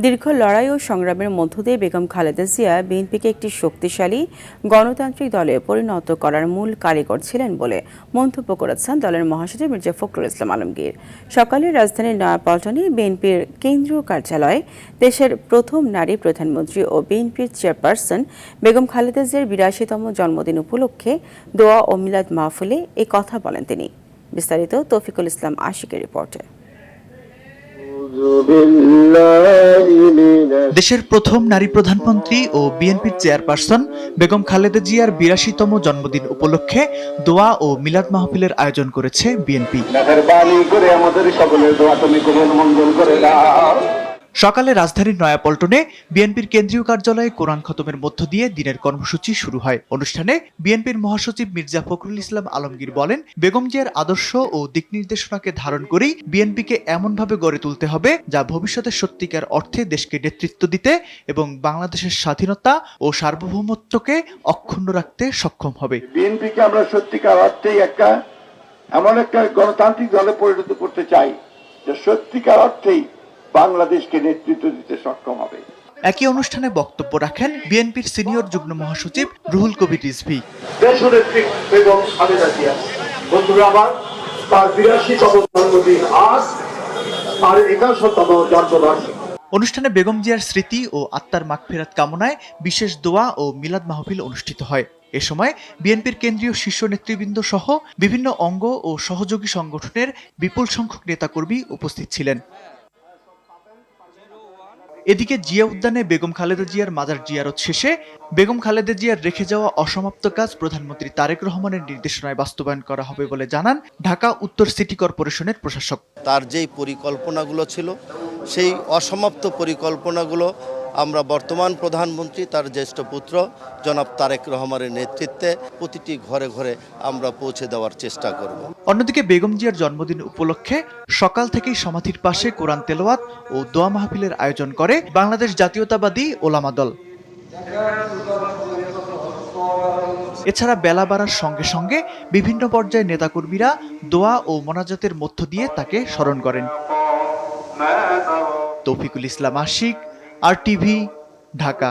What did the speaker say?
দীর্ঘ লড়াই ও সংগ্রামের মধ্য দিয়ে বেগম খালেদা জিয়া বিএনপিকে একটি শক্তিশালী গণতান্ত্রিক দলে পরিণত করার মূল কারিগর ছিলেন বলে মন্তব্য করেছেন দলের মহাসচিব মির্জা ফখরুল ইসলাম আলমগীর। সকালে রাজধানীর নয়াপল্টনে বিএনপির কেন্দ্রীয় কার্যালয়ে দেশের প্রথম নারী প্রধানমন্ত্রী ও বিএনপির চেয়ারপারসন বেগম খালেদা জিয়ার ৮২তম জন্মদিন উপলক্ষে দোয়া ও মিলাদ মাহফিলে এই কথা বলেন তিনি। বিস্তারিত তৌফিকুল ইসলাম আশিকের রিপোর্টে। দেশের প্রথম নারী প্রধানমন্ত্রী ও বিএনপির চেয়ারপারসন বেগম খালেদা জিয়ার ৮২তম জন্মদিন উপলক্ষে দোয়া ও মিলাদ মাহফিলের আয়োজন করেছে বিএনপি। সকালে রাজধানীর নয়াপল্টনে বিএনপির কেন্দ্রীয় কার্যালয়ে কোরআন খতমের মধ্য দিয়ে দিনের কর্মসূচি শুরু হয়। অনুষ্ঠানে বিএনপির মহাসচিব মির্জা ফখরুল ইসলাম আলমগীর বলেন, বেগম জিয়ার আদর্শ ও দিক নির্দেশনাকে ধারণ করেই বিএনপিকে এমনভাবে গড়ে তুলতে হবে যা ভবিষ্যতে সত্যিকার অর্থে দেশকে নেতৃত্ব দিতে এবং বাংলাদেশের স্বাধীনতা ও সার্বভৌমত্বকে অক্ষুণ্ণ রাখতে সক্ষম হবে। বিএনপিকে আমরা সত্যিকার অর্থেই এমন একটা গণতান্ত্রিক দলে পরিণত করতে চাই যে সত্যিকার অর্থেই বাংলাদেশকে নেতৃত্ব দিতে সক্ষম হবে। একই অনুষ্ঠানে বক্তব্য রাখেন বিএনপির সিনিয়র যুগ্ম মহাসচিব রুহুল কবির রিজভী। দেশনেত্রী বেগম খালেদা জিয়া, বন্ধুরা আমার, তার ৮২তম জন্মদিন আজ, আর ৮১তম জন্মবার্ষিকী। অনুষ্ঠানে বেগম জিয়ার স্মৃতি ও আত্মার মাগফিরাত কামনায় বিশেষ দোয়া ও মিলাদ মাহফিল অনুষ্ঠিত হয়। এ সময় বিএনপির কেন্দ্রীয় শীর্ষ নেতৃবৃন্দ সহ বিভিন্ন অঙ্গ ও সহযোগী সংগঠনের বিপুল সংখ্যক নেতাকর্মী উপস্থিত ছিলেন। এদিকে জিয়া উদ্যানে বেগম খালেদা জিয়ার মাজার জিয়ারত শেষে বেগম খালেদা জিয়ার রেখে যাওয়া অসমাপ্ত কাজ প্রধানমন্ত্রী তারেক রহমানের নির্দেশনায় বাস্তবায়ন করা হবে বলে জানান ঢাকা উত্তর সিটি কর্পোরেশনের প্রশাসক। তার যেই পরিকল্পনাগুলো ছিল সেই অসমাপ্ত পরিকল্পনাগুলো আমরা বর্তমান প্রধানমন্ত্রী তার জ্যেষ্ঠ পুত্র জনাব তারেক রহমানের নেতৃত্বে প্রতিটি ঘরে ঘরে আমরা পৌঁছে দেওয়ার চেষ্টা করব। অন্যদিকে বেগম জিয়ার জন্মদিন উপলক্ষে সকাল থেকেই সমাধির পাশে কোরআন তেলাওয়াত ও দোয়া মাহফিলের আয়োজন করে বাংলাদেশ জাতীয়তাবাদী ওলামা দল। এছাড়া বেলা বাড়ার সঙ্গে সঙ্গে বিভিন্ন পর্যায়ে নেতাকর্মীরা দোয়া ও মোনাজাতের মধ্য দিয়ে তাকে স্মরণ করেন। তৌফিকুল ইসলাম আশিক, RTV, ঢাকা।